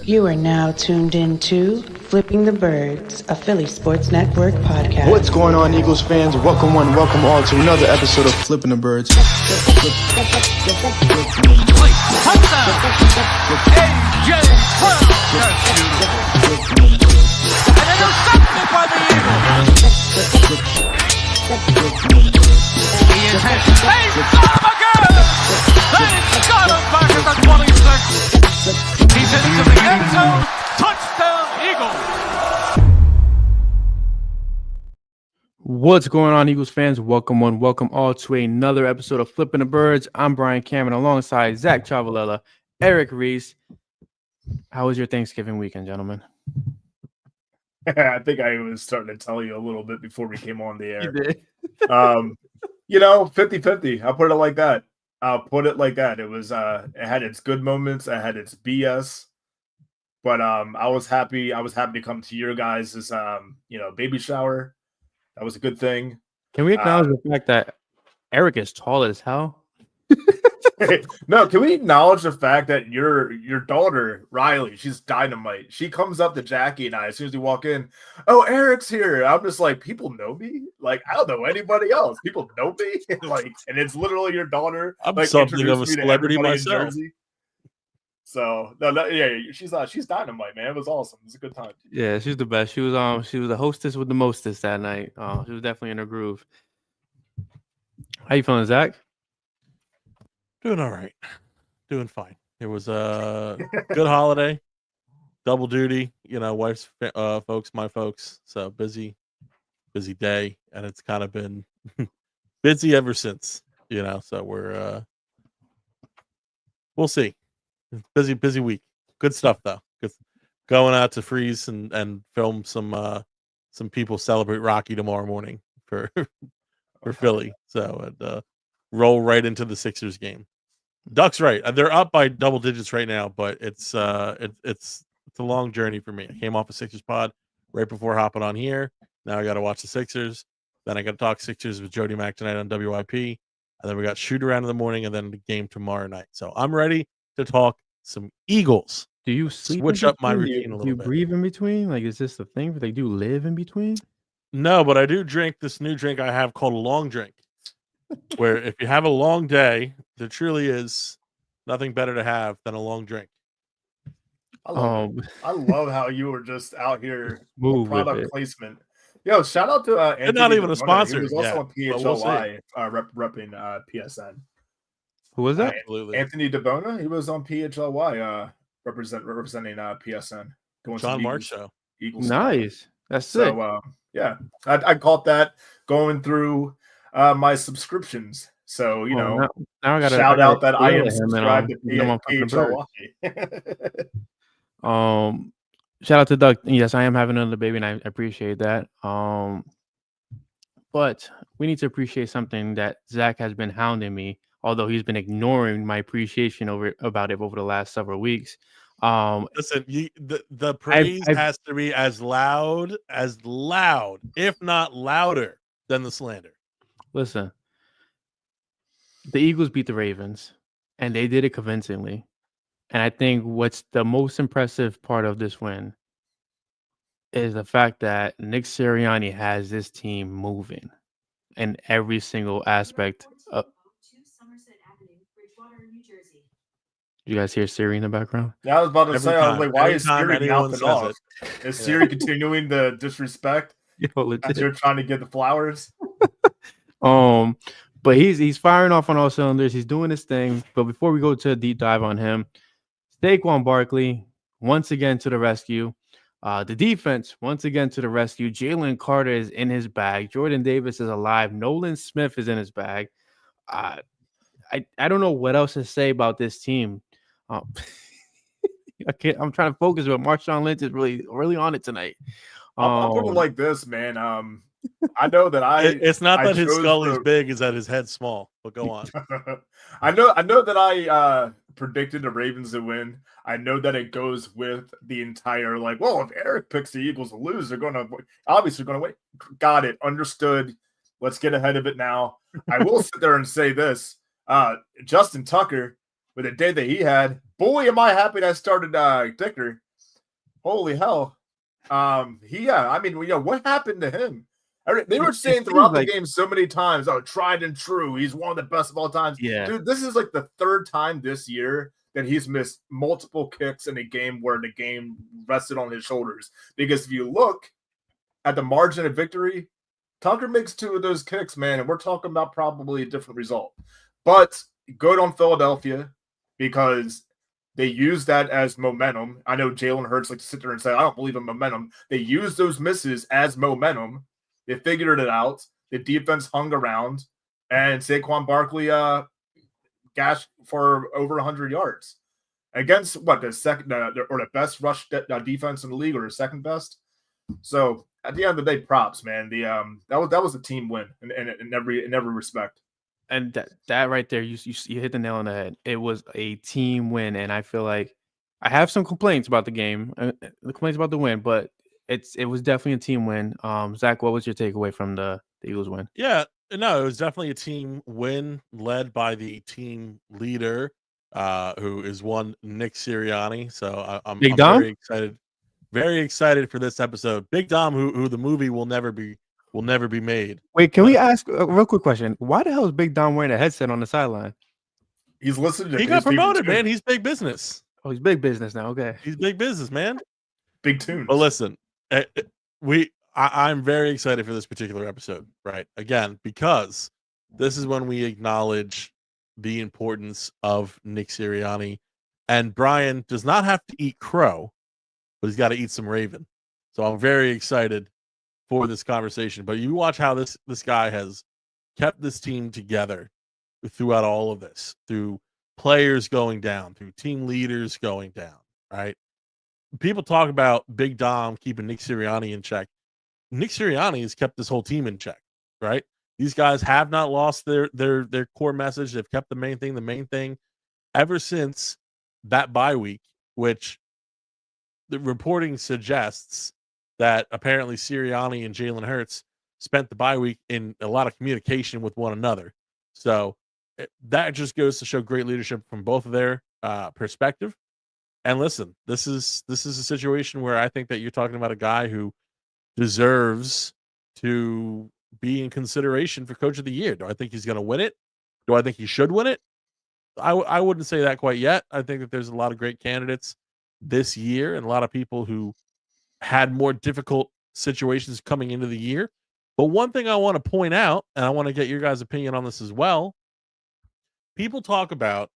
You are now tuned into Flipping the Birds, a Philly Sports Network podcast. What's going on, Eagles fans? Welcome one, welcome all to another episode of Flipping the Birds. He's into the end zone. Touchdown, Eagles. What's going on, Eagles fans? Welcome one, welcome all to another episode of Flipping the Birds. I'm Brian Cameron alongside Zach Chavalella, Eric Reese. How was your Thanksgiving weekend, gentlemen? I think I was starting to tell you a little bit before we came on the air. You did. 50-50. I'll put it like that. It was it had its good moments, it had its BS. But I was happy to come to your guys' baby shower. That was a good thing. Can we acknowledge the fact that Eric is tall as hell? No, can we acknowledge the fact that your daughter, Riley, she's dynamite. She comes up to Jackie and I as soon as we walk in. Oh, Eric's here. I'm just like, people know me? Like, I don't know anybody else. People know me. And it's literally your daughter. I'm something of a celebrity myself. So she's dynamite, man. It was awesome. It was a good time. Yeah, she's the best. She was the hostess with the mostest that night. She was definitely in her groove. How you feeling, Zach? Doing all right. Doing fine. It was a good holiday. Double duty, wife's folks, my folks. So busy day. And it's kind of been busy ever since, so we'll see. Busy week. Good stuff though. Good. Going out to Freeze and film some people celebrate Rocky tomorrow morning for Philly. So roll right into the Sixers game. Ducks right. They're up by double digits right now, but it's a long journey for me. I came off a Sixers pod right before hopping on here. Now I got to watch the Sixers. Then I got to talk Sixers with Jody Mack tonight on WIP. And then we got shoot around in the morning and then the game tomorrow night. So I'm ready to talk some Eagles. Do you sleep? Switch up my routine a little bit. Do you breathe in between? Like, is this the thing? They do live in between? No, but I do drink this new drink I have called a long drink. Where if you have a long day, there truly is nothing better to have than a long drink. I love how you were just out here product placement. Yo, shout out to Anthony. Not even DeBona. a sponsor. He was also on PHLY, repping PSN. Who was that? Absolutely. Anthony DeBona. He was on PHLY representing PSN. Going John Mark show. Eagles Nice. Stuff. That's sick. So I caught that going through my subscriptions. So now I got shout out that I am subscribed to PHLY. Shout out to Doug. Yes, I am having another baby, and I appreciate that. But we need to appreciate something that Zach has been hounding me, although he's been ignoring my appreciation about it over the last several weeks. Listen, the praise has to be as loud, if not louder than the slander. Listen, the Eagles beat the Ravens, and they did it convincingly. And I think what's the most impressive part of this win is the fact that Nick Sirianni has this team moving in every single aspect. You guys hear Siri in the background? Yeah, I was about to say, I was like, why is Siri mouthing off? Is Siri continuing the disrespect as you're trying to get the flowers? But he's firing off on all cylinders. He's doing his thing. But before we go to a deep dive on him, Saquon Barkley once again to the rescue. The defense once again to the rescue. Jalen Carter is in his bag. Jordan Davis is alive. Nolan Smith is in his bag. I don't know what else to say about this team. I'm trying to focus, but Marshawn Lynch is really on it tonight. I'll put it like this, man. I know that it's not that his skull is big, it's that his head's small. But go on. I know that I predicted the Ravens to win. I know that it goes with the entire if Eric picks the Eagles to lose, they're going to win. Got it. Understood. Let's get ahead of it now. I will sit there and say this. Justin Tucker, with the day that he had, boy, am I happy that I started Dicker. Holy hell. I mean, what happened to him? They were It saying seems throughout the like game so many times, oh, tried and true. He's one of the best of all times. yeah. Dude, this is like the third time this year that he's missed multiple kicks in a game where the game rested on his shoulders. Because if you look at the margin of victory, Tucker makes 2 of those kicks, man, and we're talking about probably a different result. But good on Philadelphia because they use that as momentum. I know Jalen Hurts like to sit there and say, I don't believe in momentum. They use those misses as momentum. They figured it out. The defense hung around, and Saquon Barkley gashed for over 100 yards against the best rush defense in the league, or the second best. So at the end of the day, props, man. That was a team win in every respect. And that right there, you hit the nail on the head. It was a team win, and I feel like I have some complaints about the game, the complaints about the win, but it was definitely a team win. Zach, what was your takeaway from the Eagles win? Yeah, no, it was definitely a team win led by the team leader, who is one Nick Sirianni. So I'm Dom? very excited for this episode. Big Dom, who the movie will never be made. Wait, can we ask a real quick question? Why the hell is Big Dom wearing a headset on the sideline? He's listening to He got promoted, man. He's big business. Oh, he's big business now. Okay, He's big business, man. Big tunes. But listen, I'm very excited for this particular episode, right? Again, because this is when we acknowledge the importance of Nick Sirianni, and Brian does not have to eat crow, but he's got to eat some Raven. So I'm very excited for this conversation. But you watch how this guy has kept this team together throughout all of this, through players going down, through team leaders going down, right? People talk about Big Dom keeping Nick Sirianni in check. Nick Sirianni has kept this whole team in check, right? These guys have not lost their core message. They've kept the main thing ever since that bye week, which the reporting suggests that apparently Sirianni and Jalen Hurts spent the bye week in a lot of communication with one another. So that just goes to show great leadership from both of their perspective. And listen, this is a situation where I think that you're talking about a guy who deserves to be in consideration for Coach of the Year. Do I think he's going to win it? Do I think he should win it? I wouldn't say that quite yet. I think that there's a lot of great candidates this year and a lot of people who had more difficult situations coming into the year. But one thing I want to point out, and I want to get your guys' opinion on this as well, people talk about,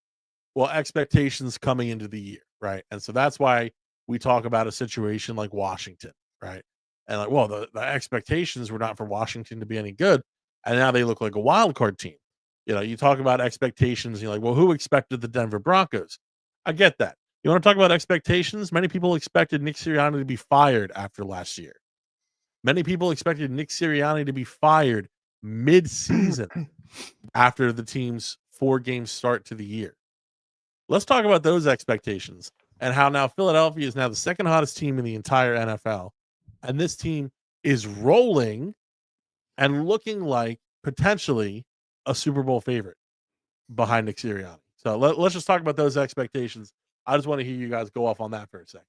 well, expectations coming into the year, right? And so that's why we talk about a situation like Washington, right? And like, well, the expectations were not for Washington to be any good, and now they look like a wild card team. You talk about expectations, you're like, well, who expected the Denver Broncos? I get that. You want to talk about expectations? Many people expected Nick Sirianni to be fired after last year. Many people expected Nick Sirianni to be fired mid-season after the team's 4-game start to the year. Let's talk about those expectations and how now Philadelphia is now the second hottest team in the entire NFL. And this team is rolling and looking like potentially a Super Bowl favorite behind Nick Sirianni. So let's just talk about those expectations. I just want to hear you guys go off on that for a second.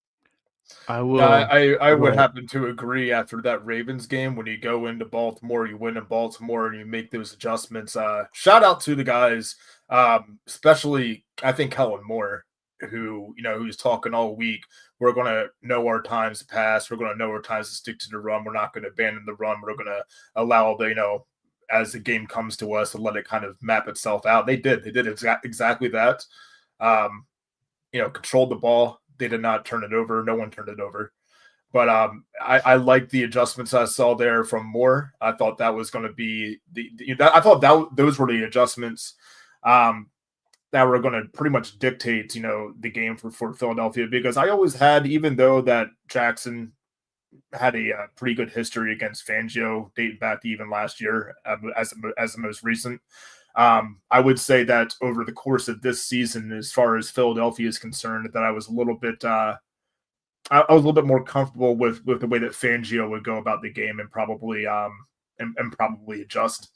I will. I would happen to agree after that Ravens game. When you go into Baltimore, you win in Baltimore, and you make those adjustments. Shout out to the guys, especially I think Kellen Moore, who's talking all week. We're going to know our times to pass. We're going to know our times to stick to the run. We're not going to abandon the run. We're going to allow as the game comes to us, to let it kind of map itself out. They did exactly that. Controlled the ball. They did not turn it over. No one turned it over. But I like the adjustments I saw there from Moore. I thought that was going to be those were the adjustments that were going to pretty much dictate, the game for Philadelphia, because I always had, even though that Jackson had a pretty good history against Fangio dating back to even last year as the most recent. I would say that over the course of this season, as far as Philadelphia is concerned, that I was a little bit more comfortable with the way that Fangio would go about the game and probably probably adjust.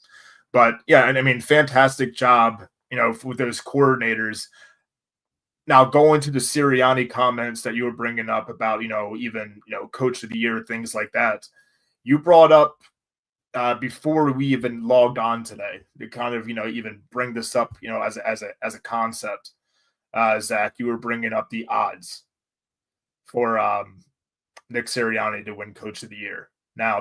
But yeah, and I mean, fantastic job, with those coordinators. now going to the Sirianni comments that you were bringing up about, even, coach of the year, things like that, you brought up before we even logged on today to kind of, even bring this up, as a concept, Zach, you were bringing up the odds for Nick Sirianni to win coach of the year. Now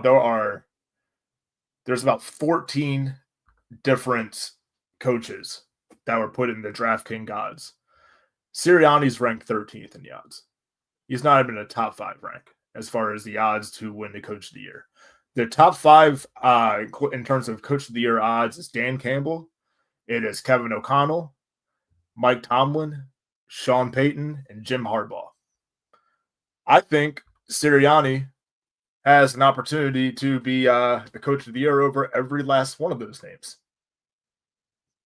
there's about 14 different coaches that were put in the DraftKings odds. Sirianni's ranked 13th in the odds. He's not even in a top 5 rank as far as the odds to win the coach of the year. The top 5 in terms of coach of the year odds is Dan Campbell. It is Kevin O'Connell, Mike Tomlin, Sean Payton, and Jim Harbaugh. I think Sirianni has an opportunity to be the coach of the year over every last one of those names.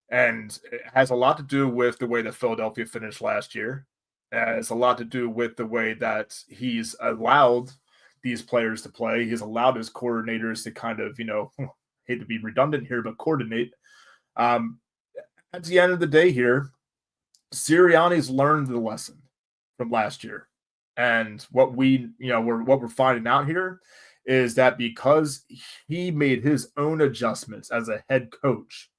And it has a lot to do with the way that Philadelphia finished last year. It has a lot to do with the way that he's allowed these players to play. He's allowed his coordinators to kind of, hate to be redundant here, but coordinate. At the end of the day here, Sirianni's learned the lesson from last year. And what we're finding out here is that because he made his own adjustments as a head coach,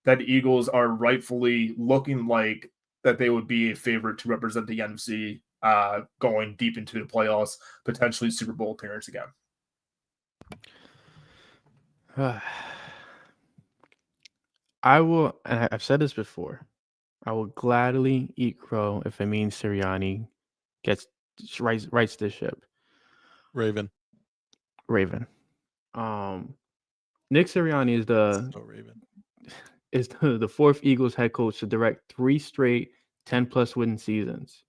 that the Eagles are rightfully looking like that they would be a favorite to represent the NFC going deep into the playoffs, potentially Super Bowl appearance again. I will, and I've said this before, I will gladly eat crow if it means Sirianni rights this ship. Raven. Nick Sirianni is the fourth Eagles head coach to direct 3 straight 10-plus win seasons.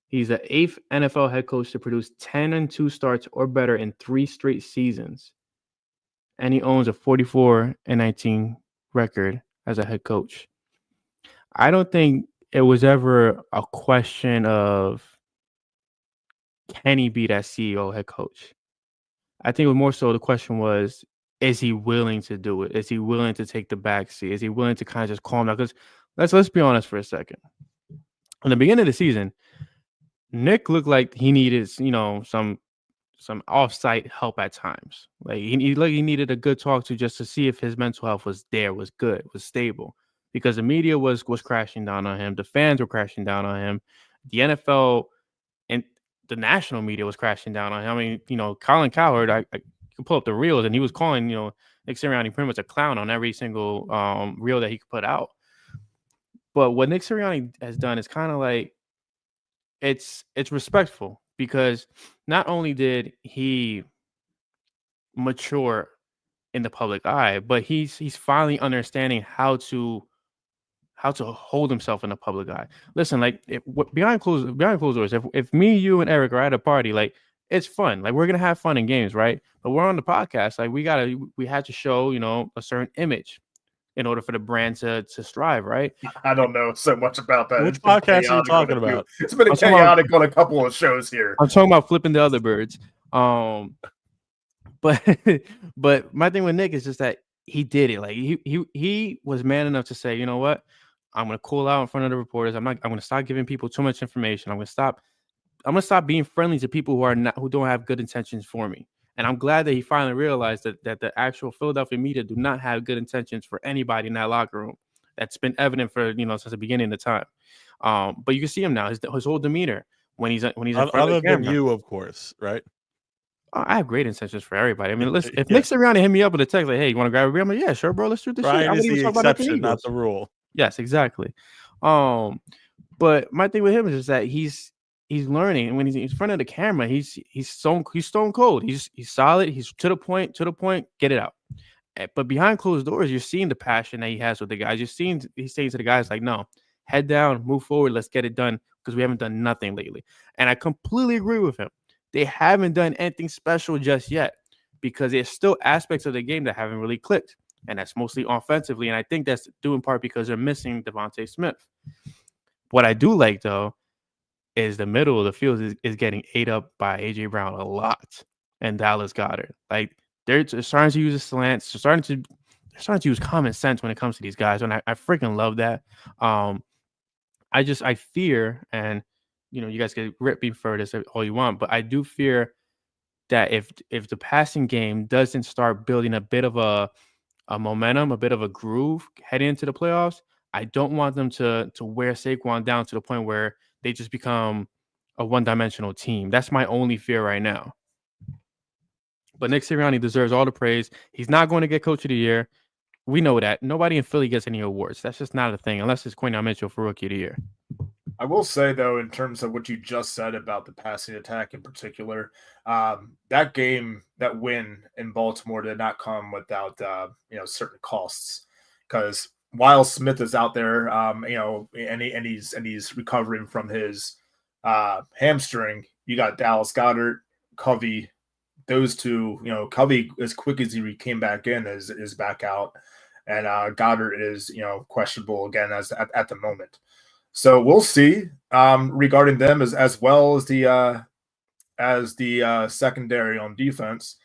He's the 8th NFL head coach to produce 10-2 starts or better in 3 straight seasons. And he owns a 44-19 record as a head coach. I don't think it was ever a question of can he be that CEO head coach. I think it was more so the question was, is he willing to do it? Is he willing to take the backseat? Is he willing to kind of just calm down? Because let's be honest for a second. In the beginning of the season, Nick looked like he needed, some off-site help at times. Like he needed a good talk to just to see if his mental health was there, was good, was stable. Because the media was crashing down on him, the fans were crashing down on him, the NFL and the national media was crashing down on him. I mean, Colin Cowherd, I could pull up the reels, and he was calling, Nick Sirianni pretty much a clown on every single reel that he could put out. But what Nick Sirianni has done is kind of like it's respectful, because not only did he mature in the public eye, but he's finally understanding how to hold himself in the public eye. Listen, like behind closed doors, if me, you, and Eric are at a party, like it's fun. Like we're gonna have fun in games, right? But we're on the podcast. Like we had to show, a certain image in order for the brand to strive, right? I don't know so much about that. Which podcast are you talking about? It's been chaotic on a couple of shows here. I'm talking about flipping the other birds. But my thing with Nick is just that he did it. Like he was man enough to say, you know what? I'm gonna cool out in front of the reporters. I'm gonna stop giving people too much information. I'm gonna stop being friendly to people who don't have good intentions for me. And I'm glad that he finally realized that the actual Philadelphia media do not have good intentions for anybody in that locker room. That's been evident for since the beginning of the time. But you can see him now, his whole demeanor when he's in front of the camera. Other than you, of course, right? I have great intentions for everybody. I mean, listen, if Nick Sirianni hit me up with a text like, "Hey, you want to grab a beer?" I'm like, "Yeah, sure, bro. Let's do this." Brian shit. is the exception, not the rule. Yes, exactly. But my thing with him is just that he's learning, and when he's in front of the camera, he's stone cold. He's solid. He's to the point. Get it out. But behind closed doors, you're seeing the passion that he has with the guys. He's saying to the guys like, "No, head down, move forward. Let's get it done," because we haven't done nothing lately. And I completely agree with him. They haven't done anything special just yet because there's still aspects of the game that haven't really clicked. And that's mostly offensively. And I think that's due in part because they're missing Devontae Smith. What I do like, though, is the middle of the field is getting ate up by A.J. Brown a lot and Dallas Goedert. Like, they're starting to use the slants. They're starting to use common sense when it comes to these guys. And I freaking love that. I fear, and you guys can rip me for this all you want, but I do fear that if the passing game doesn't start building a bit of a momentum, a bit of a groove heading into the playoffs, I don't want them to wear Saquon down to the point where they just become a one-dimensional team. That's my only fear right now. But Nick Sirianni deserves all the praise. He's not going to get Coach of the Year. We know that. Nobody in Philly gets any awards. That's just not a thing, unless it's Quinton Mitchell for Rookie of the Year. I will say, though, in terms of what you just said about the passing attack in particular, that game, that win in Baltimore did not come without, certain costs. Because while Smith is out there, and he's recovering from his hamstring, you got Dallas Goedert, Covey, those two. Covey, as quick as he came back in, is back out, and Goddard is questionable again at the moment. So we'll see regarding them as well as the secondary on defense.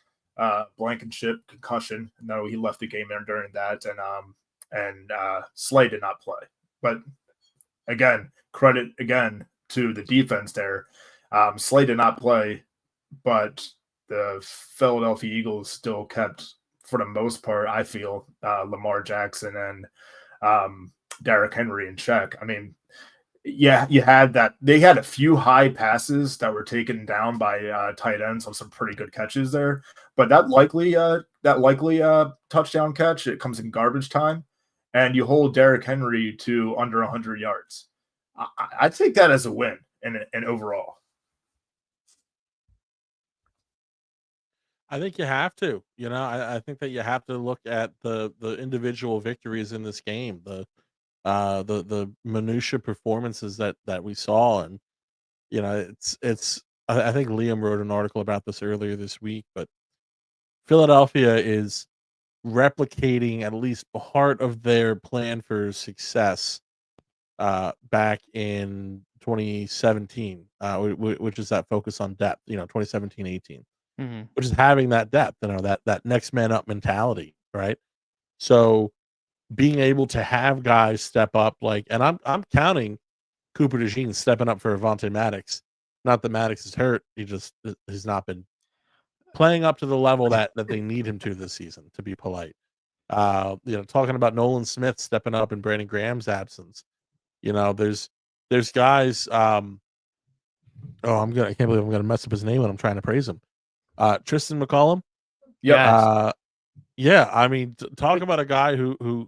Blankenship concussion. No, he left the game there during that, and Slay did not play. But again, credit again to the defense there. Slay did not play, but the Philadelphia Eagles still kept, for the most part, I feel, Lamar Jackson and Derrick Henry in check. I mean, yeah, you had that. They had a few high passes that were taken down by tight ends on some pretty good catches there, but that likely touchdown catch, it comes in garbage time, and you hold Derrick Henry to under 100 yards. I take that as a win and overall. I think you have to. I think that you have to look at the individual victories in this game, the minutia performances that we saw, and it's. I think Liam wrote an article about this earlier this week, but Philadelphia is replicating at least part of their plan for success back in 2017, which is that focus on depth. 2017-18. Which is having that depth, that next man up mentality, right? So being able to have guys step up, and I'm counting Cooper DeJean stepping up for Avonte Maddox. Not that Maddox is hurt; he just has not been playing up to the level that they need him to this season. To be polite, talking about Nolan Smith stepping up in Brandon Graham's absence. There's guys. I can't believe I'm gonna mess up his name when I'm trying to praise him. Tristan McCollum. Yes. Yeah. I mean, talk about a guy who.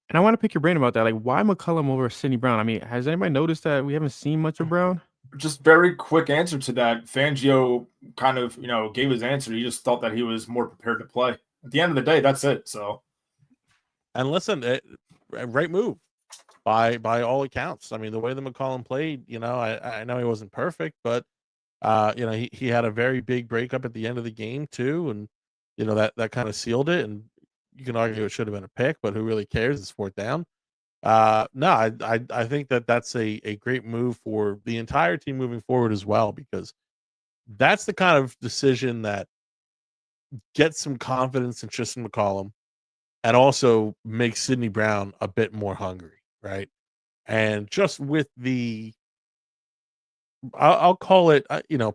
And I want to pick your brain about that. Like, why McCollum over Sidney Brown? I mean, has anybody noticed that we haven't seen much of Brown? Just very quick answer to that. Fangio kind of, gave his answer. He just thought that he was more prepared to play. At the end of the day, that's it. So, and listen, right move by all accounts. I mean, the way that McCollum played, I know he wasn't perfect, but he had a very big breakup at the end of the game too, and that kind of sealed it. And you can argue it should have been a pick, but who really cares? It's fourth down. No, I think that's a great move for the entire team moving forward as well, because that's the kind of decision that gets some confidence in Tristan McCollum and also makes Sidney Brown a bit more hungry, right? And just with I'll call it,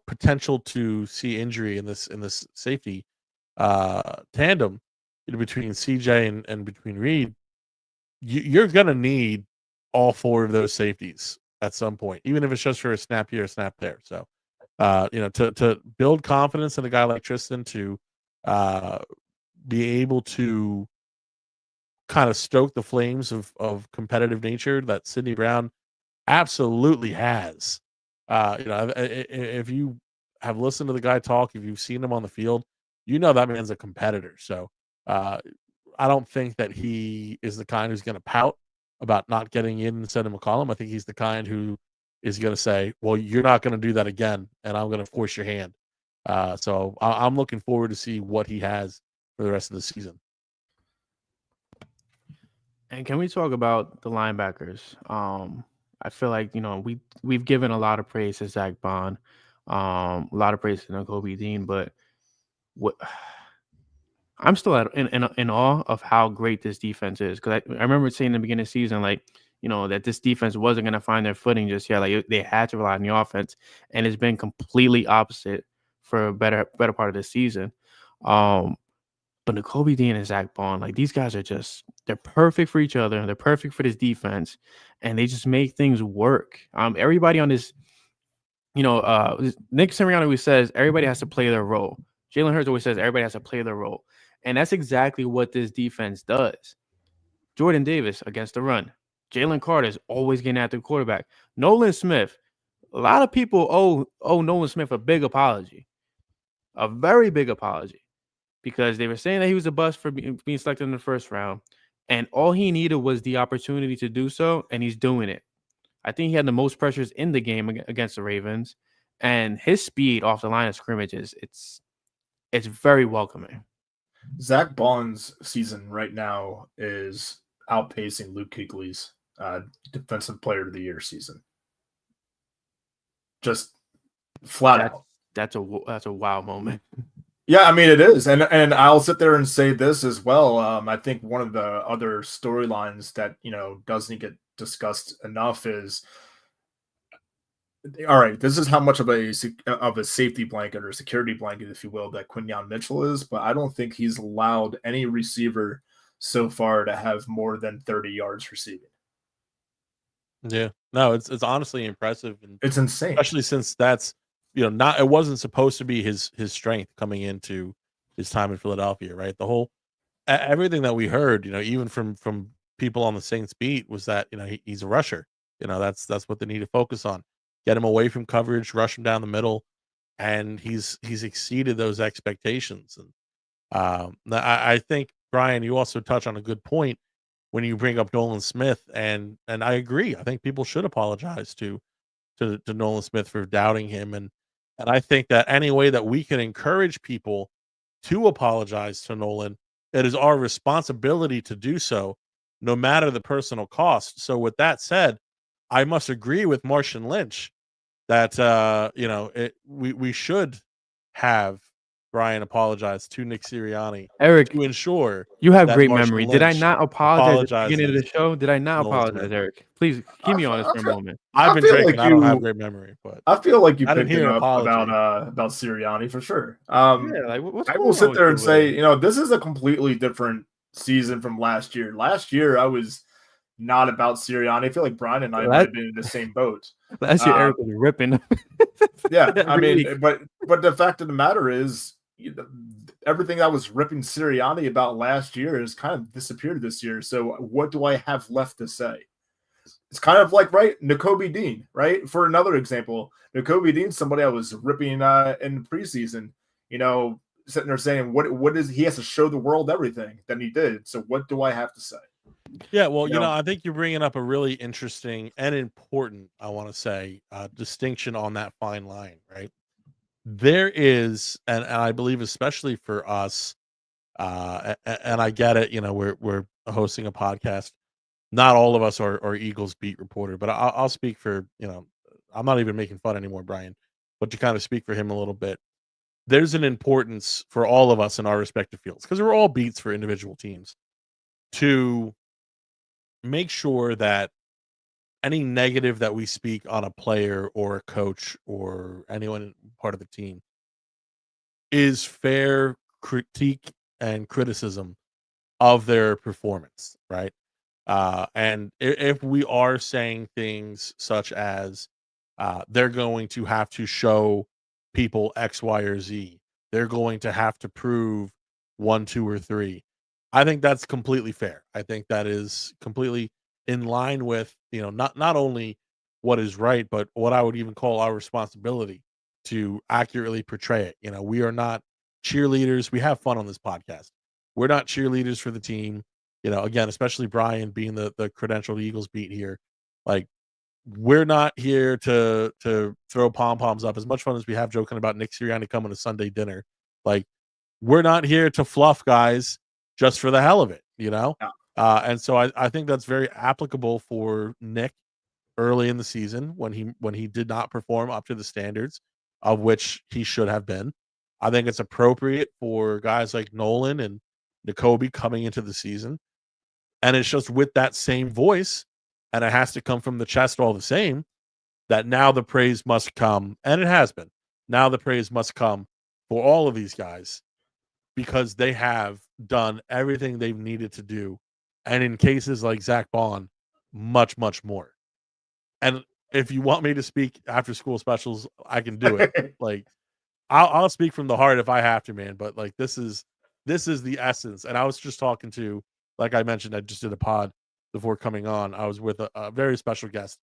potential to see injury in this safety tandem between CJ and between Reed, you're gonna need all four of those safeties at some point, even if it's just for a snap here, a snap there. So, to build confidence in a guy like Tristan to be able to kind of stoke the flames of competitive nature that Sidney Brown absolutely has. If you have listened to the guy talk, if you've seen him on the field, that man's a competitor. So I don't think that he is the kind who's going to pout about not getting in instead of McCollum. I think he's the kind who is going to say, well, you're not going to do that again, and I'm going to force your hand. So I'm looking forward to see what he has for the rest of the season. And can we talk about the linebackers? I feel like we've given a lot of praise to Zach Bond, a lot of praise to Nakobe Dean, but I'm still in awe of how great this defense is, because I remember saying in the beginning of the season, like, that this defense wasn't going to find their footing just yet. Like they had to rely on the offense, and it's been completely opposite for a better part of the season. But Nakobe Dean and Zach Bond, like these guys are they're perfect for each other. They're perfect for this defense, and they just make things work. Everybody on this, Nick Sirianni always says everybody has to play their role. Jalen Hurts always says everybody has to play their role. And that's exactly what this defense does. Jordan Davis against the run. Jalen Carter is always getting after the quarterback. Nolan Smith, a lot of people owe Nolan Smith a big apology, a very big apology, because they were saying that he was a bust for being selected in the first round, and all he needed was the opportunity to do so, and he's doing it. I think he had the most pressures in the game against the Ravens, and his speed off the line of scrimmages, it's very welcoming. Zach Bond's season right now is outpacing Luke Kuechly's Defensive Player of the Year season. Just flat out. That's a wow moment. Yeah, I mean it is, and I'll sit there and say this as well. I think one of the other storylines that doesn't get discussed enough is, all right, this is how much of a safety blanket or security blanket, if you will, that Quinyon Mitchell is, but I don't think he's allowed any receiver so far to have more than 30 yards receiving. Yeah, no, it's honestly impressive, and it's insane, especially since that's it wasn't supposed to be his strength coming into his time in Philadelphia, right? The whole everything that we heard, even from people on the Saints beat, was that he's a rusher. That's what they need to focus on. Get him away from coverage, rush him down the middle, and he's exceeded those expectations. And I think, Brian, you also touch on a good point when you bring up Nolan Smith, and I agree. I think people should apologize to Nolan Smith for doubting him, and I think that any way that we can encourage people to apologize to Nolan, it is our responsibility to do so, no matter the personal cost. So with that said, I must agree with Marshawn Lynch that we should have Brian apologize to Nick Sirianni, Eric, to ensure you have that great Marshawn memory. Did I Lynch not apologize at the beginning of apologizes the show? Did I not to Nolan apologize, Smith. Eric? Please keep me honest for a moment. I've been feel drinking. like I don't have great memory, but I feel like you I didn't picked it hear an up apology. about Sirianni for sure. Yeah, like what's I going will on sit with there you, and say, Will? this is a completely different season from last year. Last year, I was not about Sirianni. I feel like Brian and I might have been in the same boat. Last year, Eric was ripping. Yeah, I Every mean, week. but the fact of the matter is, everything I was ripping Sirianni about last year has kind of disappeared this year. So what do I have left to say? It's kind of like, right, Nakobe Dean, right? For another example, Nakobe Dean, somebody I was ripping in the preseason, sitting there saying, what is he has to show the world everything that he did. So what do I have to say? Yeah, well, I think you're bringing up a really interesting and important, I want to say, distinction on that fine line, right? There is, and I believe especially for us, and I get it, we're hosting a podcast. Not all of us are Eagles beat reporter, but I'll speak for, I'm not even making fun anymore, Brian, but to kind of speak for him a little bit. There's an importance for all of us in our respective fields, because we're all beats for individual teams, to make sure that any negative that we speak on a player or a coach or anyone part of the team is fair critique and criticism of their performance, right? And if we are saying things such as they're going to have to show people X, Y, or Z, they're going to have to prove 1, 2, or 3. I think that's completely fair. I think that is completely in line with, not only what is right, but what I would even call our responsibility to accurately portray it. We are not cheerleaders. We have fun on this podcast. We're not cheerleaders for the team. Again, especially Brian being the credentialed Eagles beat here. Like, we're not here to throw pom-poms up. As much fun as we have joking about Nick Sirianni coming to Sunday dinner, like, we're not here to fluff guys just for the hell of it, Yeah. And so I think that's very applicable for Nick early in the season when he did not perform up to the standards of which he should have been. I think it's appropriate for guys like Nolan and Nakobe coming into the season. And it's just with that same voice and it has to come from the chest all the same, that now the praise must come, and it has been. Now the praise must come for all of these guys because they have done everything they've needed to do. And in cases like Zach Bond, much, much more. And if you want me to speak after school specials, I can do it. Like, I'll speak from the heart if I have to, man. But like, this is the essence. And I was just talking to, like I mentioned, I just did a pod before coming on. I was with a very special guest,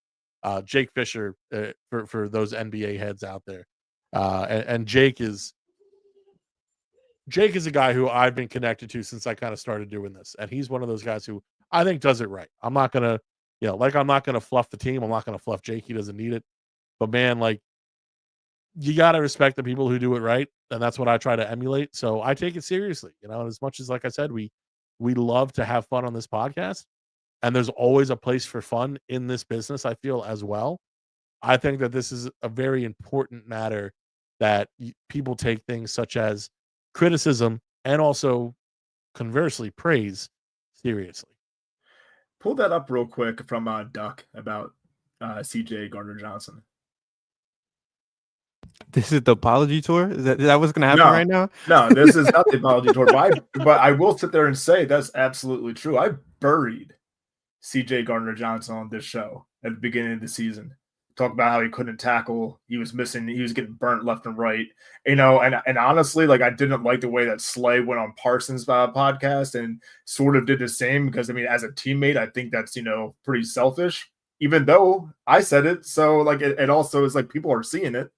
Jake Fisher, for those NBA heads out there. And Jake is a guy who I've been connected to since I kind of started doing this. And he's one of those guys who I think does it right. I'm not gonna, I'm not gonna fluff the team. I'm not gonna fluff Jake. He doesn't need it. But man, like, you gotta respect the people who do it right. And that's what I try to emulate. So I take it seriously, as much as, like I said, we love to have fun on this podcast. And there's always a place for fun in this business, I feel, as well. I think that this is a very important matter, that people take things such as criticism and also, conversely, praise seriously. Pull that up real quick from Duck about CJ Gardner-Johnson. This is the apology tour? Is that what's going to happen right now? No, this is not the apology tour. But I will sit there and say that's absolutely true. I buried CJ Gardner-Johnson on this show at the beginning of the season. Talk about how he couldn't tackle. He was missing. He was getting burnt left and right. And honestly, like, I didn't like the way that Slay went on Parsons' podcast and sort of did the same, because, I mean, as a teammate, I think that's, pretty selfish, even though I said it. So, like, it also is like people are seeing it.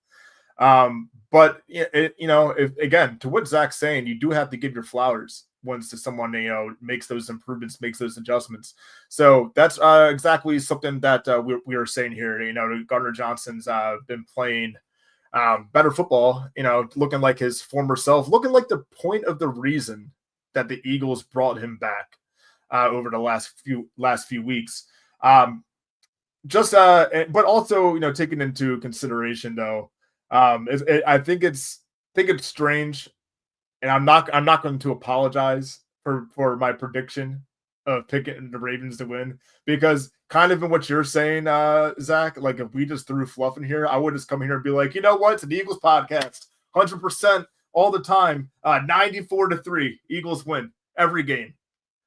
But if, again, to what Zach's saying, you do have to give your flowers once to someone, makes those improvements, makes those adjustments. So that's exactly something that we are saying here. Gardner-Johnson's been playing better football, looking like his former self, looking like the point of the reason that the Eagles brought him back over the last few weeks. But also, taking into consideration, though, I think it's strange, and I'm not going to apologize for my prediction of picking the Ravens to win, because kind of in what you're saying, Zach, like, if we just threw fluff in here, I would just come here and be like, you know what? It's an Eagles podcast, 100% all the time, 94-3, Eagles win every game,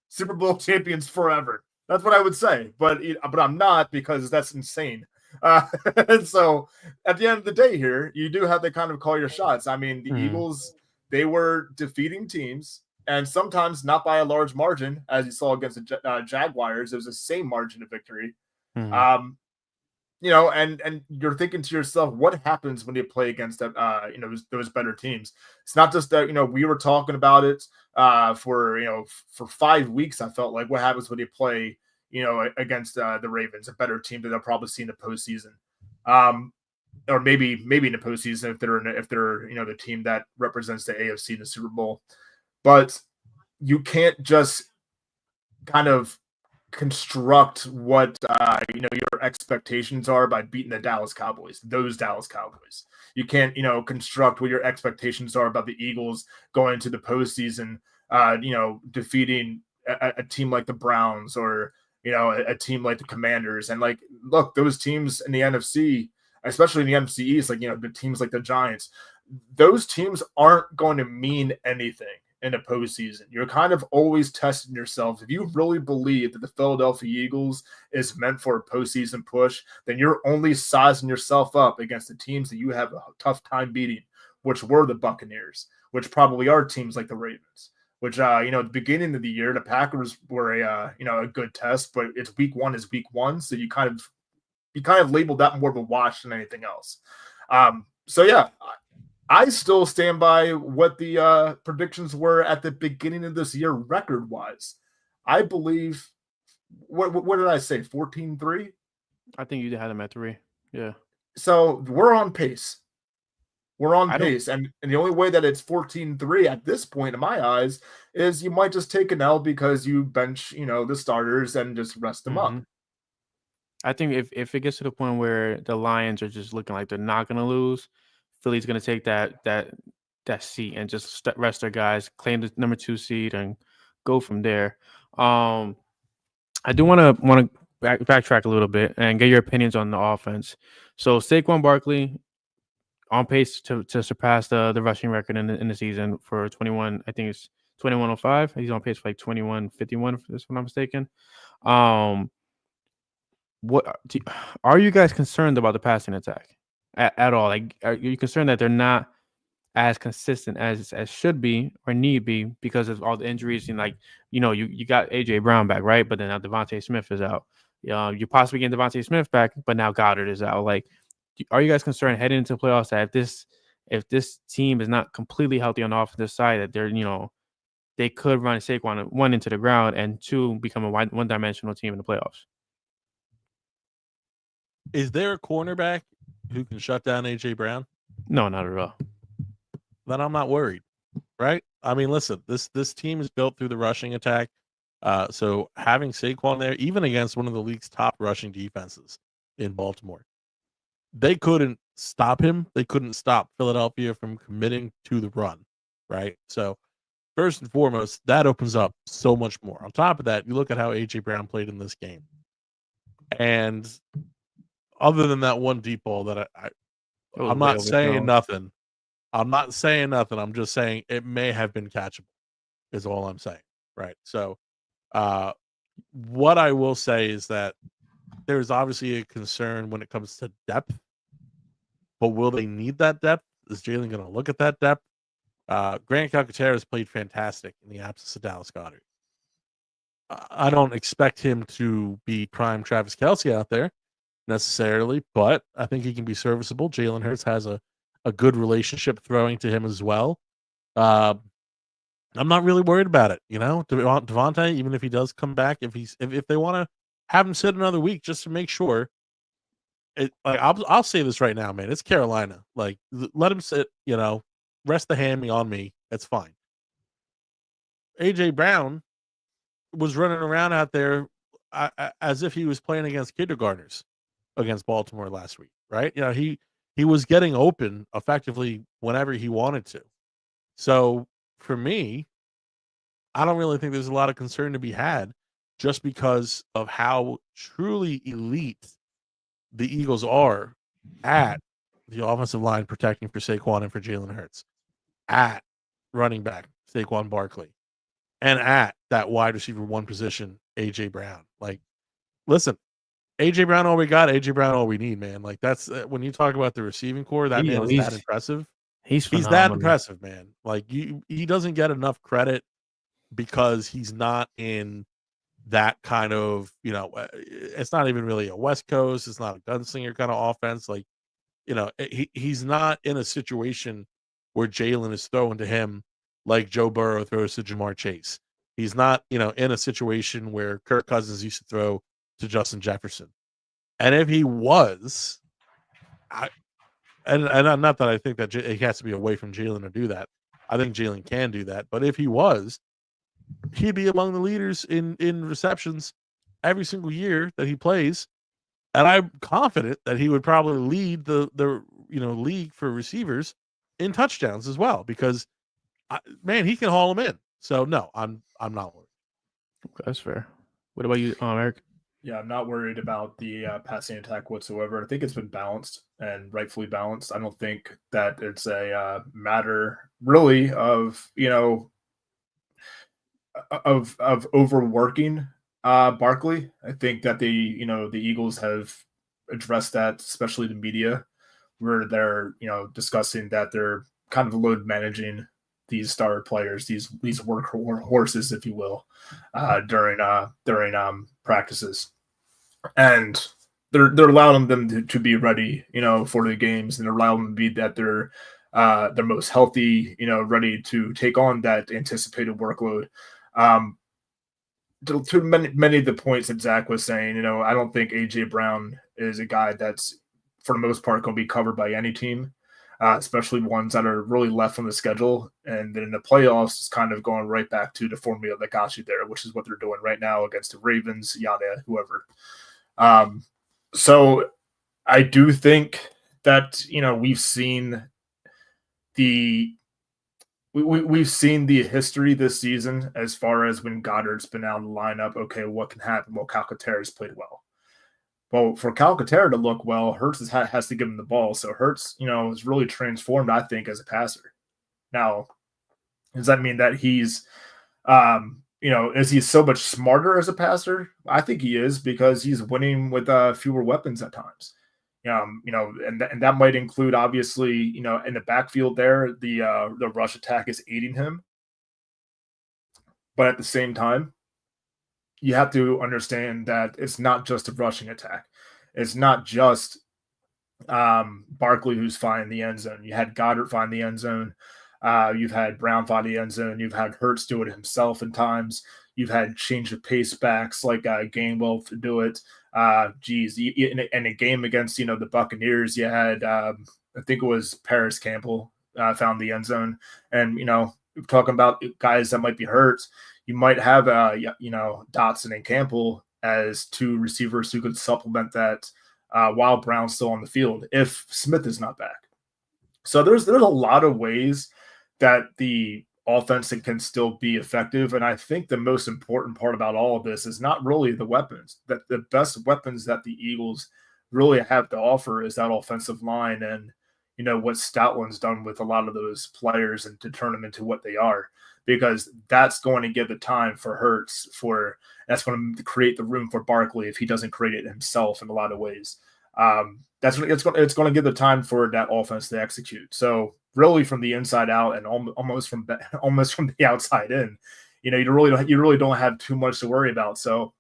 Super Bowl champions forever. That's what I would say, but I'm not, because that's insane. And so at the end of the day here, you do have to kind of call your shots. I mean, the Eagles, they were defeating teams, and sometimes not by a large margin, as you saw against the Jaguars. It was the same margin of victory. And you're thinking to yourself, what happens when you play against those better teams? It's not just that, we were talking about it for 5 weeks. I felt like, what happens when you play against the Ravens, a better team that they'll probably see in the postseason, or maybe in the postseason if they're the team that represents the AFC in the Super Bowl. But you can't just kind of construct what your expectations are by beating those Dallas Cowboys. You can't construct what your expectations are about the Eagles going to the postseason, defeating a team like the Browns, or a team like the Commanders. And, like, look, those teams in the NFC, especially in the NFC East, like, the teams like the Giants, those teams aren't going to mean anything in a postseason. You're kind of always testing yourself. If you really believe that the Philadelphia Eagles is meant for a postseason push, then you're only sizing yourself up against the teams that you have a tough time beating, which were the Buccaneers, which probably are teams like the Ravens, which, at the beginning of the year, the Packers were a good test, but it's week one is week one. So you kind of labeled that more of a wash than anything else. So yeah, I still stand by what the predictions were at the beginning of this year record-wise. I believe, what did I say, 14-3? I think you had them at 3. Yeah. So we're on pace. We're on pace. And the only way that it's 14-3 at this point, in my eyes, is you might just take an L because you bench, the starters and just rest them up. I think if it gets to the point where the Lions are just looking like they're not going to lose, Philly's going to take that seat and just rest their guys, claim the number 2 seed, and go from there. I do want to backtrack a little bit and get your opinions on the offense. So Saquon Barkley on pace to surpass the rushing record in the season for 21. I think it's 2105. He's on pace for like 2151, if I'm not mistaken. What are you guys concerned about the passing attack at all? Like, are you concerned that they're not as consistent as should be or need be because of all the injuries and like you got AJ Brown back, right? But then now Devontae Smith is out. You possibly getting Devontae Smith back, but now Goddard is out. Like, are you guys concerned heading into the playoffs that if this team is not completely healthy on the offensive side, that they're they could run Saquon one into the ground and two become a one-dimensional team in the playoffs? Is there a cornerback who can shut down AJ Brown? No, not at all. Then I'm not worried, right? I mean, listen, this team is built through the rushing attack. So having Saquon there, even against one of the league's top rushing defenses in Baltimore, they couldn't stop him. They couldn't stop Philadelphia from committing to the run, right? So first and foremost, that opens up so much more. On top of that, you look at how AJ Brown played in this game, and other than that one deep ball that I'm not saying nothing. I'm not saying nothing. I'm just saying it may have been catchable, is all I'm saying. Right. So, what I will say is that there's obviously a concern when it comes to depth, but will they need that depth? Is Jalen going to look at that depth? Grant Calcaterra has played fantastic in the absence of Dallas Goedert. I don't expect him to be prime Travis Kelce out there necessarily, but I think he can be serviceable. Jalen Hurts has a good relationship throwing to him as well. I'm not really worried about it. Devontae, even if he does come back, if they want to have him sit another week just to make sure. I'll say this right now, man. It's Carolina. Like, let him sit. Rest the hammy on me. That's fine. AJ Brown was running around out there as if he was playing against kindergartners against Baltimore last week, right? He was getting open effectively whenever he wanted to. So for me, I don't really think there's a lot of concern to be had just because of how truly elite the Eagles are at the offensive line protecting for Saquon and for Jalen Hurts, at running back Saquon Barkley, and at that wide receiver one position, AJ Brown. Like, listen, AJ Brown all we got, AJ Brown all we need, man. Like, that's when you talk about the receiving core, that man is that impressive. He's that impressive, man. Like, he doesn't get enough credit because he's not in that kind of, it's not even really a West Coast. It's not a gunslinger kind of offense. Like, he's not in a situation where Jalen is throwing to him like Joe Burrow throws to Jamar Chase. He's not, in a situation where Kirk Cousins used to throw to Justin Jefferson. And if he was, and not that I think that he has to be away from Jalen to do that. I think Jalen can do that. But if he was, he'd be among the leaders in receptions every single year that he plays. And I'm confident that he would probably lead the league for receivers in touchdowns as well, because he can haul them in. So no, I'm not worried. Okay, that's fair. What about you, Eric? Yeah, I'm not worried about the passing attack whatsoever. I think it's been balanced and rightfully balanced. I don't think that it's a matter really of of overworking Barkley. I think that the Eagles have addressed that, especially the media, where they're discussing that they're kind of load managing these star players, these workhorses, if you will, during practices, and they're allowing them to be ready, for the games, and they're allowing them to be that they're most healthy, ready to take on that anticipated workload. To many of the points that Zach was saying, I don't think AJ Brown is a guy that's for the most part going to be covered by any team, especially ones that are really left on the schedule. And then in the playoffs, it's kind of going right back to the formula that got you there, which is what they're doing right now against the Ravens, yada, whoever. So I do think that, we've seen we've seen the history this season as far as when Goddard's been out of the lineup. Okay, what can happen? Well, Calcaterra's played well. Well, for Calcaterra to look well, Hurts has to give him the ball. So Hurts, is really transformed, I think, as a passer. Now, does that mean that he's, is he so much smarter as a passer? I think he is because he's winning with fewer weapons at times. And that might include obviously, in the backfield there, the rush attack is aiding him, but at the same time, you have to understand that it's not just a rushing attack. It's not just Barkley who's finding the end zone. You had Goddard find the end zone. You've had Brown find the end zone. You've had Hurts do it himself in times. You've had change of pace backs like Gainwell to do it. In a game against the Buccaneers, you had I think it was Paris Campbell found the end zone, and talking about guys that might be hurt, you might have Dotson and Campbell as two receivers who could supplement that while Brown's still on the field if Smith is not back. So there's a lot of ways that the offense can still be effective. And I think the most important part about all of this is not really the weapons. That the best weapons that the Eagles really have to offer is that offensive line and, what Stoutland's done with a lot of those players and to turn them into what they are, because that's going to give the time for Hurts that's going to create the room for Barkley if he doesn't create it himself in a lot of ways. It's going to give the time for that offense to execute. So really from the inside out and almost from the outside in, you really don't have too much to worry about. So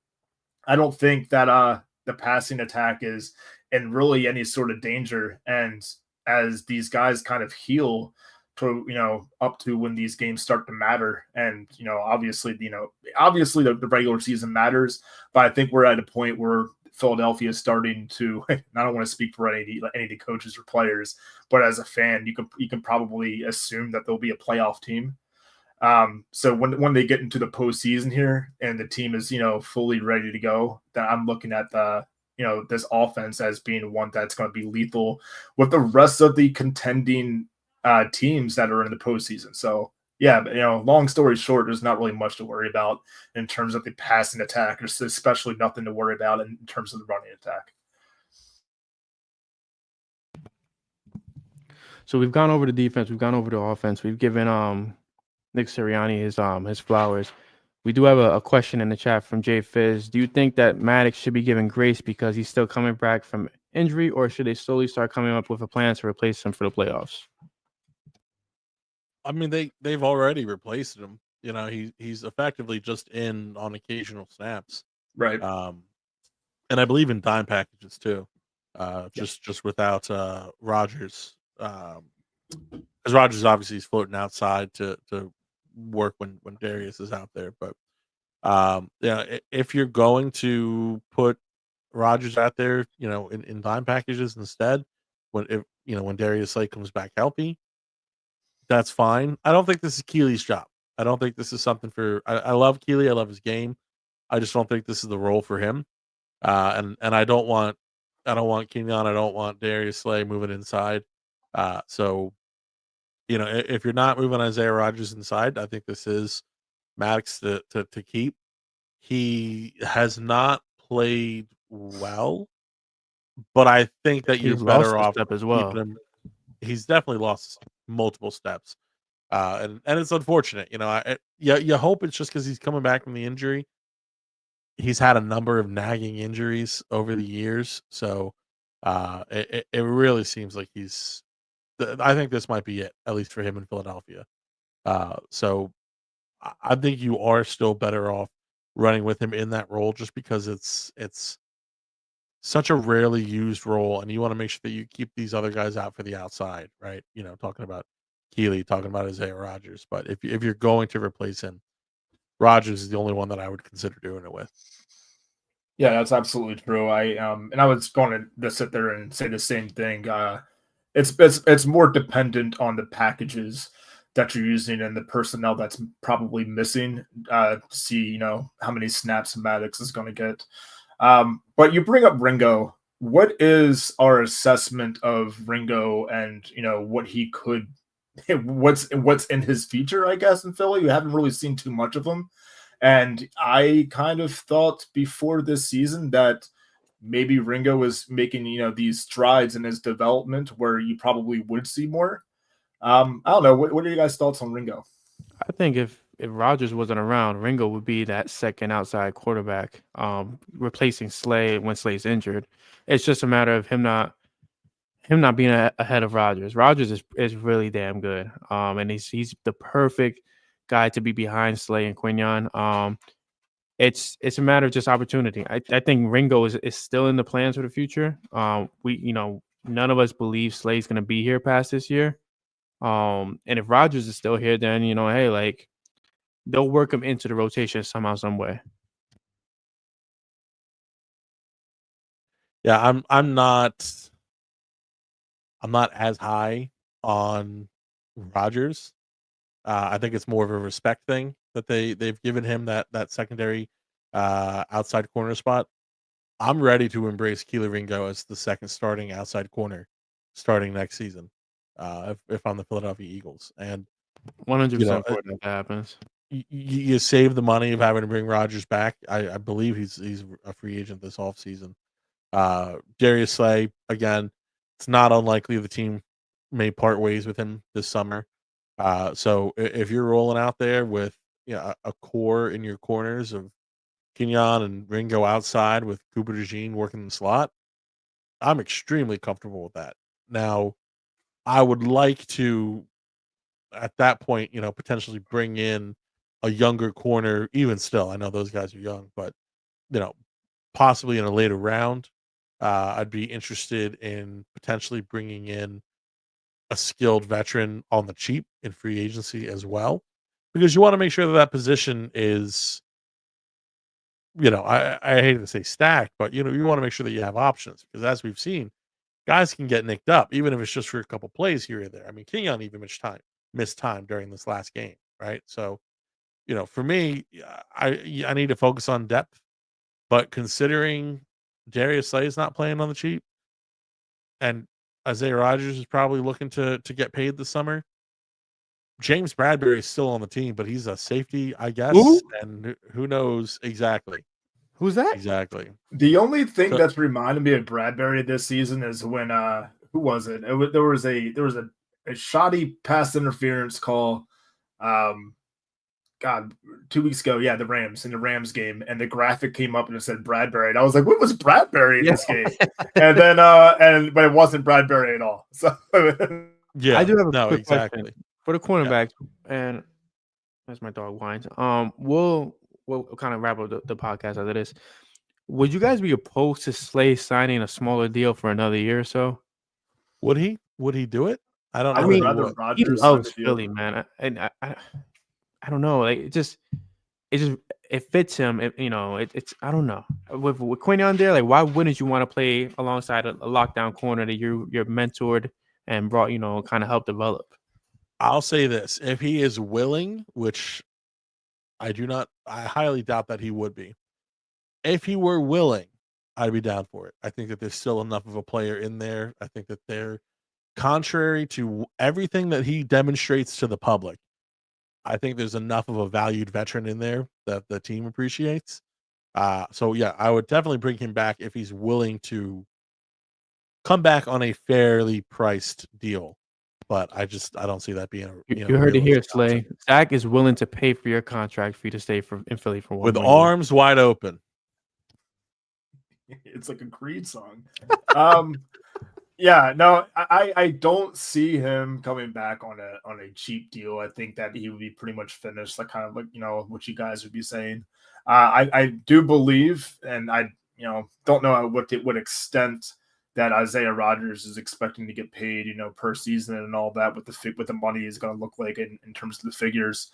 I don't think that the passing attack is in really any sort of danger. And as these guys kind of heal to up to when these games start to matter, and obviously the regular season matters, but I think we're at a point where Philadelphia is starting to, I don't want to speak for any of the coaches or players, but as a fan, you can probably assume that they'll be a playoff team. So when they get into the postseason here and the team is, fully ready to go, then I'm looking at this offense as being one that's going to be lethal with the rest of the contending teams that are in the postseason. So yeah, long story short, there's not really much to worry about in terms of the passing attack, or especially nothing to worry about in terms of the running attack. So we've gone over the defense, we've gone over the offense, we've given Nick Sirianni his flowers. We do have a question in the chat from Jay Fizz. Do you think that Maddox should be given grace because he's still coming back from injury, or should they slowly start coming up with a plan to replace him for the playoffs? I mean, they've already replaced him. He's effectively just in on occasional snaps, right? And I believe in dime packages too. Just without Rodgers, because Rodgers obviously is floating outside to work when Darius is out there. But if you're going to put Rodgers out there, in dime packages instead, when Darius Slay comes back healthy, that's fine. I don't think this is Keely's job. I don't think this is something for. I love Keely. I love his game. I just don't think this is the role for him. And I don't want Kenyon. I don't want Darius Slay moving inside. So, if you're not moving Isaiah Rodgers inside, I think this is Maddox to keep. He has not played well, but I think that you're better off step as well. keeping him. He's definitely lost multiple steps, and it's unfortunate. You hope it's just because he's coming back from the injury. He's had a number of nagging injuries over the years, so it really seems like I think this might be it, at least for him in Philadelphia. So I think you are still better off running with him in that role, just because it's such a rarely used role, and you want to make sure that you keep these other guys out for the outside, right? Talking about Keely, talking about Isaiah Rodgers. But if you're going to replace him, Rodgers is the only one that I would consider doing it with. Yeah, that's absolutely true. I was going to sit there and say the same thing. It's more dependent on the packages that you're using and the personnel that's probably missing to see, how many snaps Maddox is going to get. But you bring up Ringo. What is our assessment of Ringo and, what he could, what's in his future, I guess, in Philly? We haven't really seen too much of him. And I kind of thought before this season that maybe Ringo is making, these strides in his development where you probably would see more. I don't know. What are you guys' thoughts on Ringo? I think if Rodgers wasn't around, Ringo would be that second outside quarterback, replacing Slay when Slay's injured. It's just a matter of him not being ahead of Rodgers. Rodgers is really damn good, and he's the perfect guy to be behind Slay and Quinion. It's a matter of just opportunity. I think Ringo is still in the plans for the future. None of us believe Slay's going to be here past this year. And if Rodgers is still here, then hey, like they'll work him into the rotation somehow, some way. Yeah, I'm not as high on Rodgers. I think it's more of a respect thing that they've given him that secondary outside corner spot. I'm ready to embrace Keely Ringo as the second starting outside corner starting next season. If I'm the Philadelphia Eagles, and 100% for that happens. you save the money of having to bring Rodgers back. I believe he's a free agent this offseason. Darius Slay, again, it's not unlikely the team may part ways with him this summer. So if you're rolling out there with a core in your corners of Kenyon and Ringo outside with Cooper DeJean working the slot, I'm extremely comfortable with that. Now, I would like to, at that point, potentially bring in a younger corner. Even still, I know those guys are young, but possibly in a later round, I'd be interested in potentially bringing in a skilled veteran on the cheap in free agency as well, because you want to make sure that position is, I hate to say stacked, but you want to make sure that you have options, because as we've seen, guys can get nicked up, even if it's just for a couple plays here or there. I mean, Kenyon even missed time during this last game, right? So, for me, I need to focus on depth, but considering Darius Slay is not playing on the cheap, and Isaiah Rodgers is probably looking to get paid this summer, James Bradbury is still on the team, but he's a safety, I guess, Who? and who knows exactly. Who's that? Exactly. The only thing So- that's reminded me of Bradbury this season is when who was it? There was a shoddy pass interference call. God, 2 weeks ago, yeah, the Rams game, and the graphic came up and it said Bradbury, and I was like, "What was Bradbury in this game?" And then, but it wasn't Bradbury at all. So, Yeah, I do have a no, quick exactly. question for the cornerbacks, and as my dog whines, we'll kind of wrap up the podcast after this. Would you guys be opposed to Slay signing a smaller deal for another year or so? Would he do it? I don't know. I that would he rather would. He Rodgers sign loves the deal. Philly, man, I don't know. Like it fits him. It's I don't know. With Quinion there, like why wouldn't you want to play alongside a lockdown corner that you're mentored and brought, kind of help develop? I'll say this: if he is willing, which I highly doubt that he would be. If he were willing, I'd be down for it. I think that there's still enough of a player in there. I think that they're contrary to everything that he demonstrates to the public. I think there's enough of a valued veteran in there that the team appreciates. So yeah, I would definitely bring him back if he's willing to come back on a fairly priced deal. But I don't see that being a You heard it here, realistic Slay. concept. Zach is willing to pay for your contract for you to stay in Philly for 1 With more year. arms wide open. It's like a Creed song. Yeah, no, I don't see him coming back on a cheap deal. I think that he would be pretty much finished, like kind of like what you guys would be saying. I do believe, and I don't know what extent that Isaiah Rodgers is expecting to get paid, per season and all that, what the money is going to look like in terms of the figures.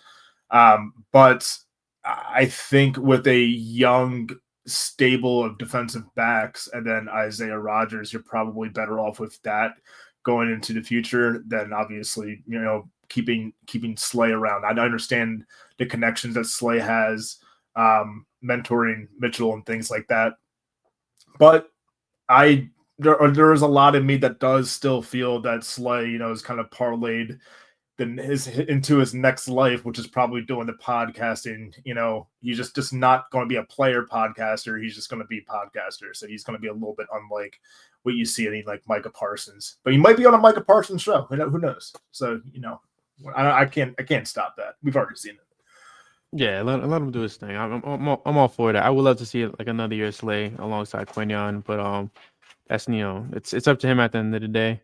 But I think with a young stable of defensive backs and then Isaiah Rodgers, you're probably better off with that going into the future than obviously, keeping Slay around. I understand the connections that Slay has, mentoring Mitchell and things like that. But there is a lot in me that does still feel that Slay, is kind of parlayed into his next life, which is probably doing the podcasting. He's just not going to be a player podcaster. He's just going to be podcaster. So he's going to be a little bit unlike what you see in like Micah Parsons, but he might be on a Micah Parsons show. Who knows? So I can't stop that. We've already seen it. Yeah, let him do his thing. I'm all for that. I would love to see like another year Slay alongside Quinion, but that's it's up to him at the end of the day.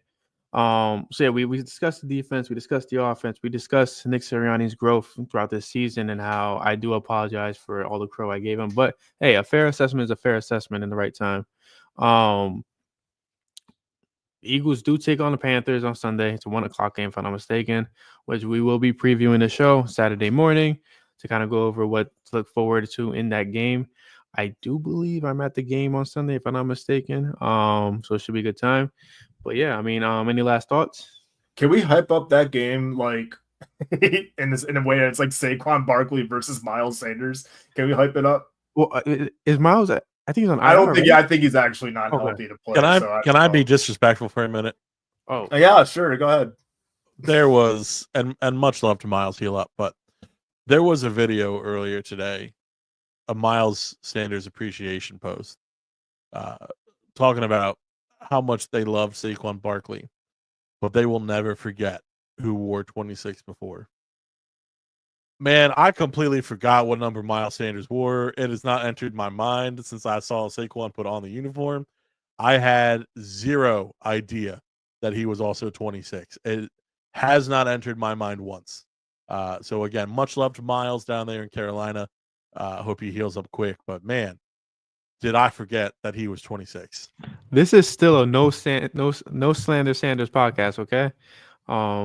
So yeah, we discussed the defense, we discussed the offense, we discussed Nick Sirianni's growth throughout this season and how I do apologize for all the crow I gave him. But hey, a fair assessment is a fair assessment in the right time. Eagles do take on the Panthers on Sunday. It's a 1:00 game, if I'm not mistaken, which we will be previewing the show Saturday morning to kind of go over what to look forward to in that game. I do believe I'm at the game on Sunday, if I'm not mistaken. So it should be a good time. But yeah, I mean, any last thoughts? Can we hype up that game like in a way that's like Saquon Barkley versus Miles Sanders? Can we hype it up? Well, is Miles? I think he's on. I don't think. right? Yeah, I think he's actually not healthy to play. Can I be disrespectful for a minute? Oh yeah, sure. Go ahead. There was and much love to Miles, heal up, but there was a video earlier today, a Miles Sanders appreciation post, talking about how much they love Saquon Barkley, but they will never forget who wore 26 before. Man, I completely forgot what number Miles Sanders wore. It has not entered my mind since I saw Saquon put on the uniform. I had zero idea that he was also 26. It has not entered my mind once. So again, much love to Miles down there in Carolina. Hope he heals up quick. But man, did I forget that he was 26? This is still a no slander Sanders podcast, okay?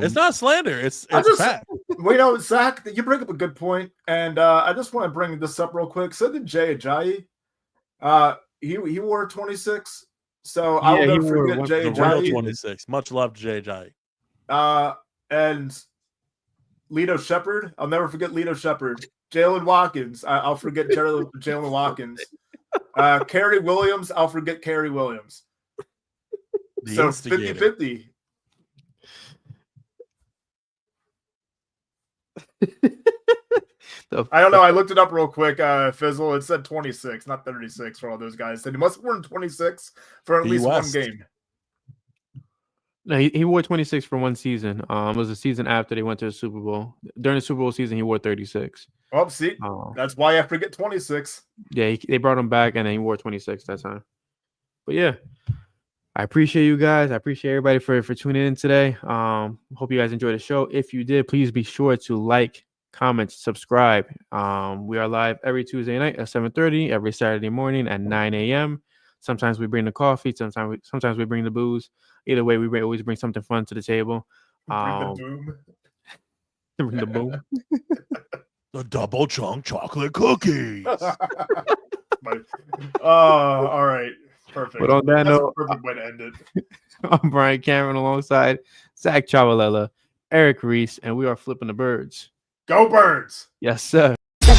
It's not slander. It's fact. Well, Zach, you bring up a good point, and I just want to bring this up real quick. So did Jay Ajayi. He wore 26. So I'll never forget Jay Ajayi. 26. Much love to Jay Ajayi. And Lito Shepherd. I'll never forget Lito Shepherd. Jalen Watkins. I'll forget Jalen Watkins. Kerry Williams. I'll forget Kerry Williams. So 50-50. I don't know. I looked it up real quick. Fizzle. It said 26, not 36 for all those guys. Said he must have worn 26 for at least one game. No, he wore 26 for one season. It was the season after they went to the Super Bowl. During the Super Bowl season, he wore 36. Oh, see, that's why I forget 26. Yeah, they brought him back, and then he wore 26 that time. But yeah, I appreciate you guys. I appreciate everybody for tuning in today. Hope you guys enjoyed the show. If you did, please be sure to like, comment, subscribe. We are live every Tuesday night at 7:30, every Saturday morning at 9 a.m. Sometimes we bring the coffee. Sometimes we bring the booze. Either way, we always bring something fun to the table. Bring the boom. Bring the boom. The double chunk chocolate cookies. All right. Perfect. But on that note, a perfect way to end it. I'm Brian Cameron alongside Zach Chavalella, Eric Reese, and we are flipping the birds. Go Birds! Yes, sir. Flip